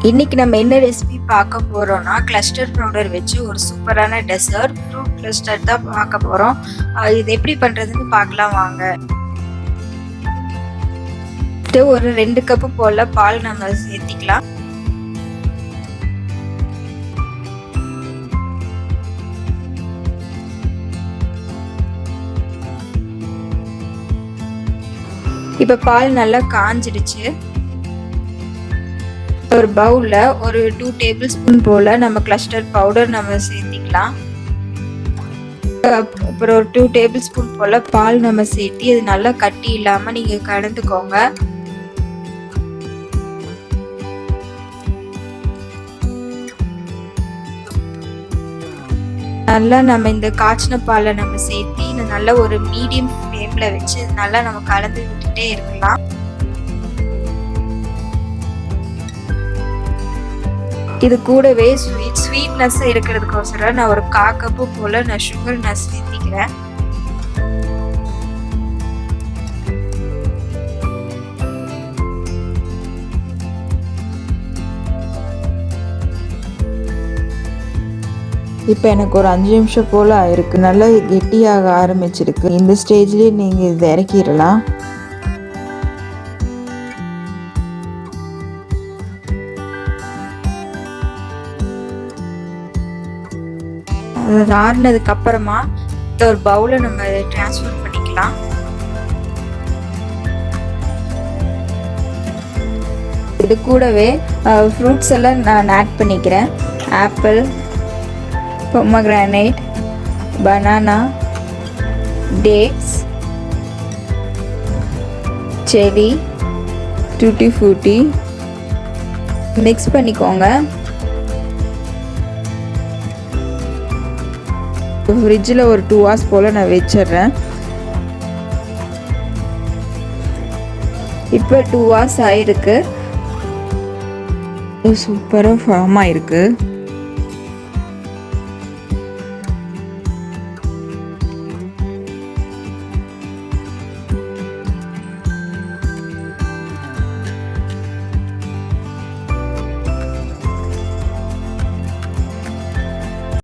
இன்னைக்கு நம்ம என்ன ரெசிபி பார்க்க போறோம்னா கிளஸ்டர்ட் பவுடர் வச்சு ஒரு சூப்பரான டெசர்ட் ஃப்ரூட் கிளஸ்டர்ட் தான் பார்க்க போறோம். இது எப்படி பண்றதுன்னு பார்க்கலாம் வாங்க. ஒரு 2 கப் போல பால் நம்ம சேர்த்திக்கலாம். இப்ப பால் நல்லா காஞ்சிடுச்சு. ஒரு பவுல்ல ஒரு 2 டேபிள் ஸ்பூன் போல நம்ம கிளஸ்டர்ட் பவுடர் நம்ம சேர்த்திக்கலாம். அப்புறம் ஒரு 2 டேபிள் ஸ்பூன் போல பால் நம்ம சேர்த்தி அது நல்லா கட்டி இல்லாம நீங்க கலந்துக்கோங்க. நல்லா நம்ம இந்த காய்ச்சின பாலை நம்ம சேர்த்தி இந்த நல்ல ஒரு மீடியம் ஃப்ளேம்ல வச்சு நல்லா நம்ம கலந்து விட்டுட்டே இருக்கலாம். இது கூடவே ஸ்வீட்னஸ் இருக்கிறதுக்கோசரம் நான் ஒரு 1/4 கப்பு போல நான் சுகர் நான் சேர்த்திக்கிறேன். இப்போ எனக்கு ஒரு 5 நிமிஷம் போல் ஆயிருக்கு. நல்லா கெட்டியாக ஆரம்பிச்சிருக்கு. இந்த ஸ்டேஜ்லேயே நீங்கள் இதை இறக்கிடலாம். அது ஆறுனதுக்கு அப்புறமா ஒரு பவுலை நம்ம டிரான்ஸ்ஃபர் பண்ணிக்கலாம். இது கூடவே ஃப்ரூட்ஸ் எல்லாம் நான் ஆட் பண்ணிக்கிறேன். ஆப்பிள், பொமக்ரானேட், பனானா, டேட்ஸ், செரி, டூட்டி ஃப்ரூட்டி மிக்ஸ் பண்ணிக்கோங்க. ஃப்ரிட்ஜில் ஒரு 2 hours போல் நான் வச்சிடுறேன். இப்போ 2 hours ஆயிருக்கு. சூப்பராக ஃபார்ம் ஆயிருக்கு.